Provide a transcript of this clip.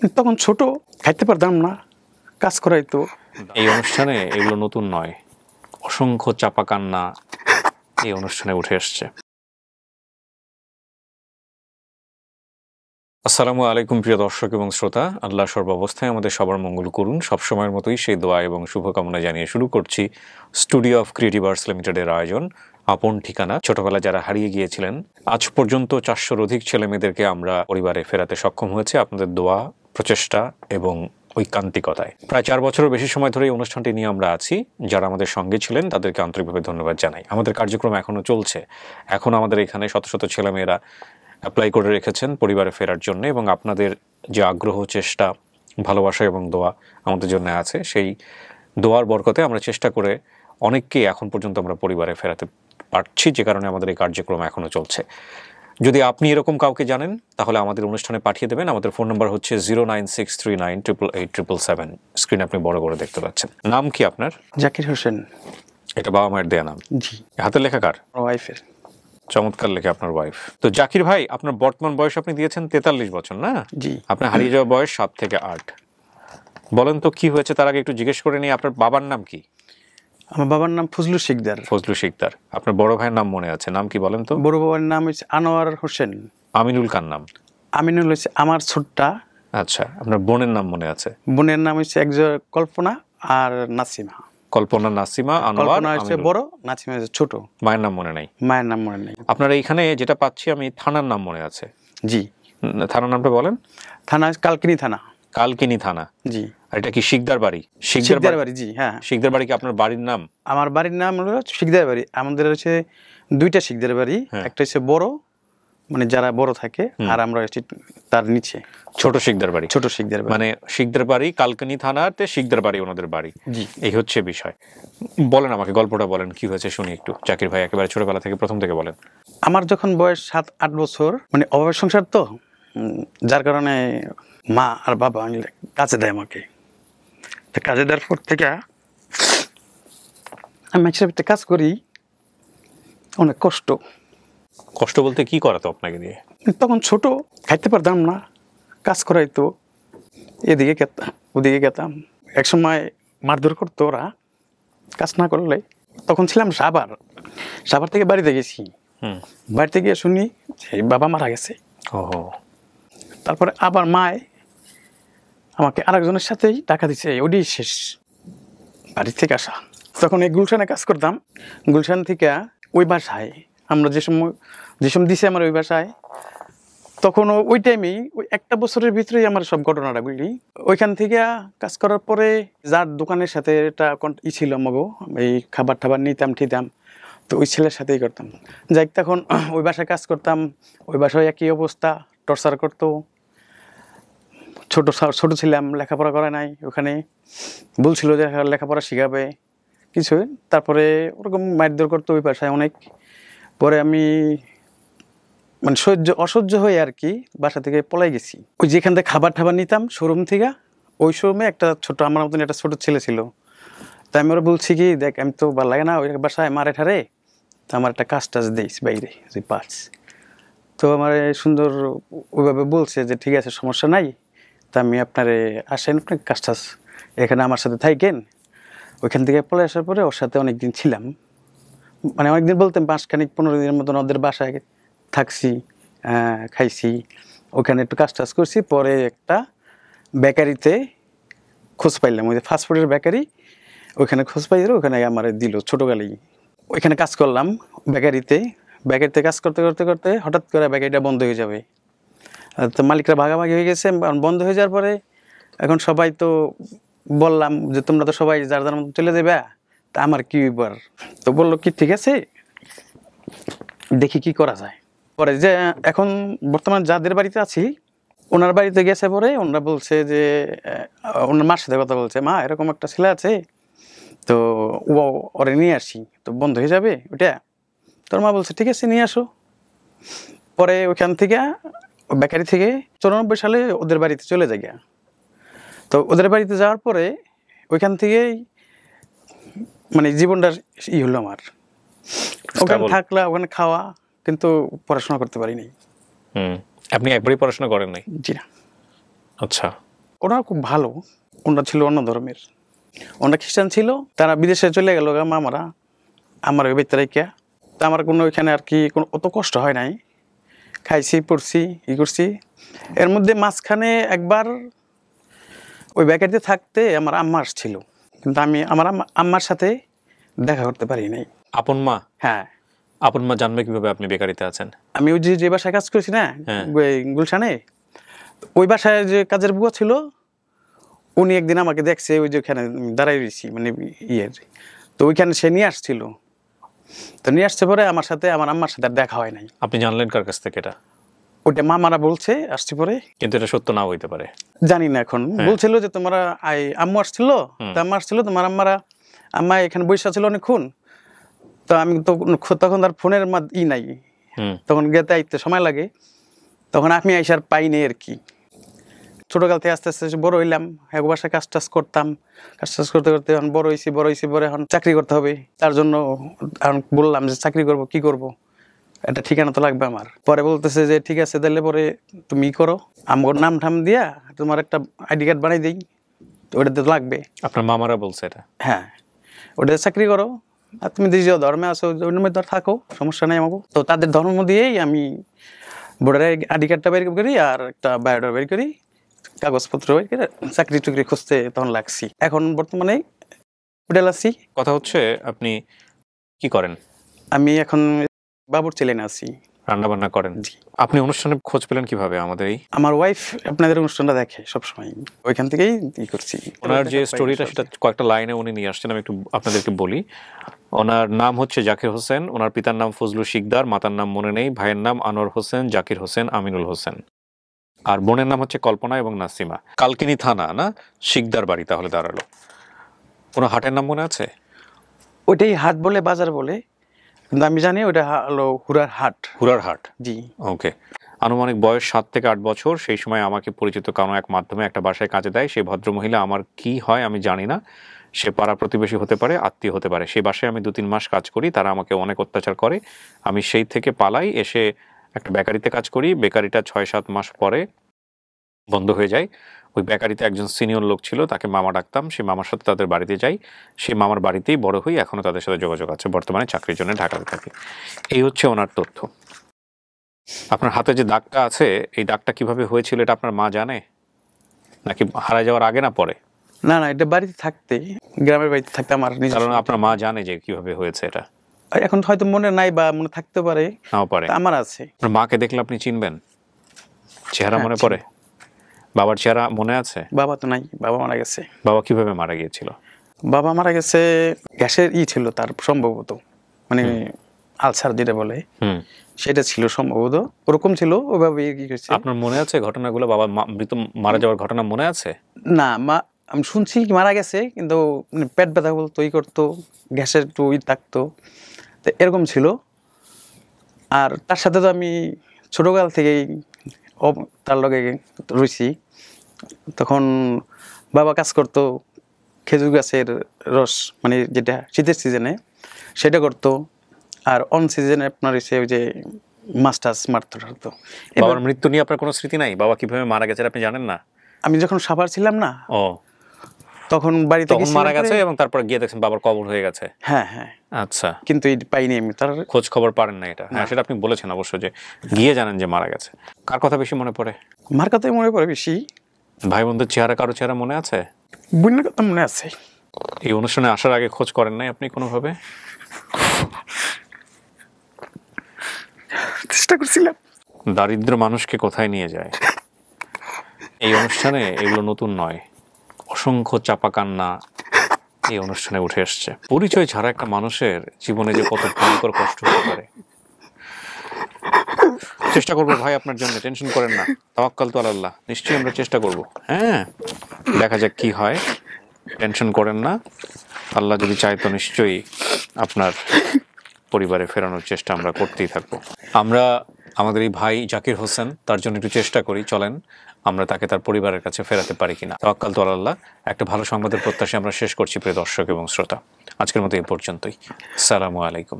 তখন ছোট, খাইতে পারতাম না, কাজ করাইতো। এই অনুষ্ঠানে এগুলো নতুন নয়, অসংখ্য চাপা কান্না এই অনুষ্ঠানে উঠে আসছে। আসসালামু আলাইকুম প্রিয় দর্শক এবং শ্রোতা, আল্লাহ সর্বাবস্থায় আমাদের সবার মঙ্গল করুন, সবসময়ের মতোই সেই দোয়া এবং শুভকামনা জানিয়ে শুরু করছি স্টুডিও অফ ক্রিয়েটিভ আর্টস লিমিটেডের আয়োজন আপন ঠিকানা। ছোটবেলায় যারা হারিয়ে গিয়েছিলেন, আজ পর্যন্ত 400-র অধিক ছেলে মেয়েদেরকে আমরা পরিবারে ফেরাতে সক্ষম হয়েছে আপনাদের দোয়া, প্রচেষ্টা এবং ঐকান্তিকতায়। প্রায় 4 বছরের বেশি সময় ধরে এই অনুষ্ঠানটি নিয়ে আমরা আছি। যারা আমাদের সঙ্গে ছিলেন তাদেরকে আন্তরিকভাবে ধন্যবাদ জানাই। আমাদের কার্যক্রম এখনও চলছে। এখন আমাদের এখানে শত শত ছেলেমেয়েরা অ্যাপ্লাই করে রেখেছেন পরিবারে ফেরার জন্য, এবং আপনাদের যে আগ্রহ, চেষ্টা, ভালোবাসা এবং দোয়া আমাদের জন্য আছে, সেই দোয়ার বরকতে আমরা চেষ্টা করে অনেককেই এখন পর্যন্ত আমরা পরিবারে ফেরাতে পারছি, যে কারণে আমাদের এই কার্যক্রম এখনও চলছে। যদি আপনি এরকম কাউকে জানেন তাহলে আমাদের অনুষ্ঠানে পাঠিয়ে দেবেন। আমাদের ফোন নাম্বার হচ্ছে 09639887777। স্ক্রিনে আপনি বড় করে দেখতে পাচ্ছেন। নাম কি আপনার? জাকির হোসেন। এটা বাবা মায়ের দেয়া নাম? জি। হাতের লেখা কার? ওয়াইফের। চমৎকার লেখা, আপনার ওয়াইফ। তো জাকির ভাই, আপনার বর্তমান বয়স আপনি দিয়েছেন 43 বছর, না? জি। আপনার হারিয়ে যাওয়া বয়স 7 থেকে 8। বলেন তো কি হয়েছে, তার আগে একটু জিজ্ঞেস করে নিই, আপনার বাবার নাম কি? আমার বাবার নাম ফজলু শিকদার। ফজলু শিকদার। আপনার বড় ভাইয়ের নাম মনে আছে, নাম কি বলেন তো? বড় বাবার নাম হচ্ছে আনোয়ার হোসেন। আমিনুল কার নাম? আমিনুল হচ্ছে আমার ছোট্টা। আচ্ছা, আপনার বোনের নাম মনে আছে? বোনের নাম হচ্ছে একজন কল্পনা আর নাসিমা। কল্পনা, নাসিমা, আনোয়ার, কল্পনা হচ্ছে আমিনুল। বড়, নাসিমা হচ্ছে ছোট। মায়ের নাম মনে নাই? মায়ের নাম মনে নেই। আপনার এইখানে যেটা পাচ্ছি আমি, থানার নাম মনে আছে? জি। থানার নামটা বলেন। থানা কালকিনি থানা। কালকিনি থানা। জি। আর এটা কি শিকদার বাড়ি? শিকদার বাড়ি। জি হ্যাঁ। শিকদার বাড়ি কি আপনার বাড়ির নাম? আমার বাড়ির নাম হলো শিকদার বাড়ি। আমাদের হচ্ছে দুইটা শিকদার বাড়ি। একটা হচ্ছে বড়, মানে যারা বড় থাকে, আর আমরা হচ্ছে তার নিচে ছোট শিকদার বাড়ি। ছোট শিকদার বাড়ি। মানে শিকদার বাড়ি কালকানি থানাতে, শিকদার বাড়ি ওনাদের বাড়ি। জি। এই হচ্ছে বিষয়। বলেন আমাকে, গল্পটা বলেন, কি হয়েছে শুনি একটু। জাকির ভাই, একেবারে ছোটবেলা থেকে, প্রথম থেকে বলেন। আমার যখন বয়স 7-8 বছর, মানে অভাবের সংসার তো, যার কারণে মা আর বাবা কাজে দেয় আমাকে। কাজে দেওয়ার পর থেকে আমি একটা কাজ করি, অনেক কষ্ট। কষ্ট বলতে কি করাতো আপনাকে দিয়ে? তখন ছোট, খাইতে পারতাম না, কাজ করাইতো, এদিকে গেতাম ওদিকে গেতাম। একসময় মারধর করতো ওরা কাজ না করলে। তখন ছিলাম সাভার থেকে বাড়িতে গেছি। বাড়িতে গিয়ে শুনি যে বাবা মারা গেছে। তারপরে আবার মায় আমাকে আরেকজনের সাথেই টাকা দিচ্ছে, ওটাই শেষ বাড়ি থেকে আসা। তখন এই গুলশানে কাজ করতাম। গুলশান থেকে ওই বাসায় আমরা যে সময় দিছে আমার ওই বাসায়, তখন ওই টাইমেই, ওই একটা বছরের ভিতরেই আমার সব ঘটনাটা বুঝলি। ওইখান থেকে কাজ করার পরে যার দোকানের সাথে এটা ছিল মগো, এই খাবার টাবার নিতাম ঠিতাম, তো ওই ছেলের সাথেই করতাম। যাই, তখন ওই বাসায় কাজ করতাম। ওই বাসায় একই অবস্থা, টর্চার করতো। ছোট ছিলাম, লেখাপড়া করে নাই। ওখানে বলছিল যে লেখাপড়া শিখাবে কিছু, তারপরে ওরকম মারধর করতো ওই বাসায় অনেক। পরে আমি মানে অসহ্য হয়ে আর কি বাসা থেকে পলাই গেছি। ওই যেখান থেকে খাবার টাবার নিতাম শোরুম থেকে, ওই শোরুমে একটা ছোট, আমার মতন একটা ছোট ছেলে ছিল। তাই আমি ওরা বলছি কি, দেখ আমি তো ভালো লাগে না ওই বাসায় মারে ঠারে, তো আমার একটা কাজ টাজ দিস বাইরে, যে পাঁচ। তো আমার সুন্দর ওইভাবে বলছে যে ঠিক আছে, সমস্যা নাই, তা আমি আপনারে আসেন, আপনি কাজ টাজ এখানে আমার সাথে থাকেন। ওইখান থেকে পলে আসার পরে ওর সাথে অনেকদিন ছিলাম, মানে অনেকদিন বলতে 5-15 দিনের মতন ওদের বাসায় থাকছি, খাইছি, ওখানে একটু কাজ টাজ করছি। পরে একটা বেকারিতে খোঁজ পাইলাম, ওই যে ফাস্টফুডের বেকারি, ওইখানে খোঁজ পাইল, ওখানে আমার দিল ছোটোকালেই। ওইখানে কাজ করলাম বেকারিতে কাজ করতে করতে করতে হঠাৎ করে বেকারিটা বন্ধ হয়ে যাবে। তো মালিকরা ভাগাভাগি হয়ে গেছে। বন্ধ হয়ে যাওয়ার পরে এখন সবাই তো বললাম যে তোমরা তো সবাই যার যার মতো চলে যাবে, তা আমার কি এবার? তো বললো কি ঠিক আছে, দেখি কি করা যায়। পরে যে এখন বর্তমান যাদের বাড়িতে আছি, ওনার বাড়িতে গেছে, পরে ওনারা বলছে যে ওনার মার সাথে কথা বলছে, মা এরকম একটা ছেলে আছে, তো ওরে নিয়ে আসি, তো বন্ধ হয়ে যাবে ওটা। তোর মা বলছে ঠিক আছে, নিয়ে আসো। পরে ওইখান থেকে বেকারি থেকে 94 সালে ওদের বাড়িতে চলে যায়। তো ওদের বাড়িতে যাওয়ার পরে ওইখান থেকেই মানে জীবনটা হলো আমার। ওখানে থাকলা, ওখানে খাওয়া, কিন্তু পড়াশোনা করতে পারিনি। আপনি একবারই পড়াশোনা করেন নাই? জি না। আচ্ছা, ওনারা খুব ভালো, ওনারা ছিল অন্য ধর্মের, ওনারা খ্রিস্টান ছিল, তারা বিদেশে চলে গেল মামারা আমার বেঁচে রেখে। তা আমার কোনো ওইখানে আর কি কোনো অত কষ্ট হয় নাই, খাইছি পড়ছি ই করছি। এর মধ্যে মাঝখানে একবার ওই বেকারিতে থাকতে আমার আম্মা আসছিল, কিন্তু আমি আমার আম্মার সাথে দেখা করতে পারি নাই। আপন মা? হ্যাঁ। আপন মা জানবে কিভাবে আপনি বেকারিতে আছেন? আমি ওই যে বাসায় কাজ করছি না, হ্যাঁ। গুলশানে, ওই বাসায় যে কাজের বুয়া ছিল, উনি একদিন আমাকে দেখছে ওই যে ওখানে দাঁড়াই রয়েছি মানে ইয়ের, তো ওইখানে সে নিয়ে আসছিল। তো নিয়ে আসছে পরে আমার সাথে আমার আম্মার সাথে আর দেখা হয় নাই। আপনি জানলেন কার কাছ থেকে এটা? ওইটা মামারা বলছে আসছে পরে, কিন্তু এটা সত্য নাও হইতে পারে, জানি না এখন। বলছিল যে তোমরা আম্মু আসছিল, তো আম্মা আসছিল, তোমার আম্মা এখানে বসে ছিল অনেকক্ষণ। তো আমি তো তখন তার ফোনের ই নাই, তখন গেতে আইতে সময় লাগে, তখন আমি আইসার পাইনি আর কি। ছোটকাল থেকে আস্তে আস্তে বড় হইলাম, এক বাসায় কাজ টাজ করতাম, কাজ টাজ করতে করতে এখন বড় হয়েছি পরে এখন চাকরি করতে হবে। তার জন্য এখন বললাম যে চাকরি করব, কি করব, একটা ঠিকানা তো লাগবে আমার। পরে বলতেছে যে ঠিক আছে তাহলে পরে তুমি করো, আমার নাম ঠাম দিয়া তোমার একটা আইডি কার্ড বানাই দিই, তো ওটাতে লাগবে। আপনার মামারা বলছে এটা? হ্যাঁ, ওটা চাকরি করো, আর তুমি যে ধর্মে আছো ওই ধর্মে থাকো, সমস্যা নেই আমাকে। তো তাদের ধর্ম দিয়েই আমি ভোটার আইডি কার্ডটা বের করি আর একটা বায়োডাটা বের করি, কাগজপত্র বের করে চাকরি টুকরি খুঁজতে তখন লাগছি। এখন বর্তমানে হোটেল আছি। কথা হচ্ছে আপনি কি করেন? আমি এখন বাবুর্চি লাইনে আছি, রান্না বান্না করেন। জি। আপনি অনুষ্ঠানে খোঁজ পেলেন কিভাবে আমাদের এই? আমার ওয়াইফ আপনাদের অনুষ্ঠানটা দেখে সবসময়, ওইখান থেকেই ই করছি। ওনার যে স্টোরিটা সেটা কয়েকটা লাইনে উনি নিয়ে আসছেন, আমি একটু আপনাদেরকে বলি। ওনার নাম হচ্ছে জাকির হোসেন, ওনার পিতার নাম ফজলু শিকদার, মাতার নাম মনে নেই, ভাইয়ের নাম আনোয়ার হোসেন, জাকির হোসেন, আমিনুল হোসেন, আর বোনের নাম হচ্ছে কল্পনা এবং নাসিমা। কালকিনি থানা না, শিকদার বাড়ি তাহলে দাঁড়ালো। কোনো হাটের নাম মনে আছে? ওইটাই হাট বলে, বাজার বলে, কিন্তু আমি জানি ওটা হলো হুরার হাট। হুরার হাট, জি। ওকে। আনুমানিক বয়স 7 থেকে 8 বছর। সেই সময় আমাকে পরিচিত কারণ এক মাধ্যমে একটা বাসায় কাজে দেয়। সেই ভদ্রমহিলা আমার কি হয় আমি জানি না, সে পাড়া প্রতিবেশী হতে পারে, আত্মীয় হতে পারে। সেই বাসায় আমি 2-3 মাস কাজ করি, তারা আমাকে অনেক অত্যাচার করে। আমি সেই থেকে পালাই, এসে একটা বেকারিতে কাজ করি। বেকারিটা 6-7 মাস পরে বন্ধ হয়ে যায়। ওই বেকারিতে একজন সিনিয়র লোক ছিল, তাকে মামা ডাকতাম। সেই মামার সাথে তাদের বাড়িতে যাই, সেই মামার বাড়িতেই বড় হই, এখনও তাদের সাথে যোগাযোগ আছে। বর্তমানে চাকরির জন্য ঢাকাতে থাকি। এই হচ্ছে ওনার তথ্য। আপনার হাতে যে দাগটা আছে, এই দাগটা কিভাবে হয়েছিল এটা আপনার মা জানে, নাকি হারায় যাওয়ার আগে না পরে? না না, এটা বাড়িতে থাকতে, গ্রামের বাড়িতে থাকতে আমার নিজের। কারণ আপনার মা জানে যে কিভাবে হয়েছে এটা? এখন হয়তো মনে নাই বা মনে থাকতে পারে, নাও পারে। আমার আছে। আপনার মাকে দেখলে আপনি চিনবেন? চেহারা হ্যাঁ, মনে পড়ে? বাবার চেহারা মনে আছে? বাবা তো নাই, বাবা মারা গেছে। বাবা কিভাবে মারা গিয়েছিল? বাবা মারা গেছে, গ্যাসের ছিল তার সম্ভবত, মানে আলসার যেটা বলে, সেটা ছিল সম্ভবত, ওরকম ছিল, ওইভাবে কি হয়েছে। আপনার মনে আছে ঘটনাগুলো? বাবা মৃত মারা যাওয়ার ঘটনা মনে আছে? না, আমি শুনছি মারা গেছে, কিন্তু মানে পেট ব্যথা বলতো, ই করতো, গ্যাসের একটু ই থাকতো, তো এরকম ছিল। আর তার সাথে তো আমি ছোটকাল থেকেই তার লগে রয়েছি। তখন বাবা কাজ করতো খেজুর গাছের রস, মানে যেটা শীতের সিজনে সেটা করতো, আর অন সিজনে আপনার হচ্ছে ওই যে মাছ টাছ মারতো টারতো। বাবার মৃত্যু নিয়ে আপনার কোনো স্মৃতি নাই? বাবা কিভাবে মারা গেছে আপনি জানেন না? আমি যখন সাভার ছিলাম না, ও, তখন বাড়িতে তখন মারা গেছে এবং তারপর গিয়ে দেখছেন বাবার কবর হয়ে গেছে। হ্যাঁ হ্যাঁ। আচ্ছা, কিন্তু পাইনি আমি তার খোঁজ খবর পারেন না এটা? হ্যাঁ, সেটা আপনি বলেছেন অবশ্য, যে গিয়ে জানেন যে মারা গেছে। কার কথা বেশি মনে পড়ে? মার কথাই মনে পড়ে বেশি। ভাই বোনদের চেহারা, কারো চেহারা মনে আছে? বোনের কথা মনে আছে। এই অনুষ্ঠানে আসার আগে খোঁজ করেন নাই আপনি কোনোভাবে? চেষ্টা করছিলাম। দারিদ্র মানুষকে কোথায় নিয়ে যায়? এই অনুষ্ঠানে এগুলো নতুন নয়, অসংখ্য চাপা কান্না এই অনুষ্ঠানে উঠে আসছে। পরিচয় ছাড়া একটা মানুষের জীবনে যে কত ভয়ঙ্কর কষ্ট হতে পারে। চেষ্টা করবো ভাই আপনার জন্য, টেনশন করেন না, তাওয়াক্কাল তু আলাল্লাহ, নিশ্চয়ই আমরা চেষ্টা করব। হ্যাঁ, দেখা যাক কি হয়, টেনশন করেন না। আল্লাহ যদি চায় তো নিশ্চয়ই আপনার পরিবারে ফেরানোর চেষ্টা আমরা করতেই থাকবো। আমরা আমাদের এই ভাই জাকির হোসেন, তার জন্য একটু চেষ্টা করি, চলেন আমরা তাকে তার পরিবারের কাছে ফেরাতে পারি কিনা। তাওয়াক্কাল তু আলাল্লাহ। একটা ভালো সংবাদের প্রত্যাশা আমরা শেষ করছি প্রিয় দর্শক এবং শ্রোতা। আজকের মতো এই পর্যন্তই। আসসালামু আলাইকুম।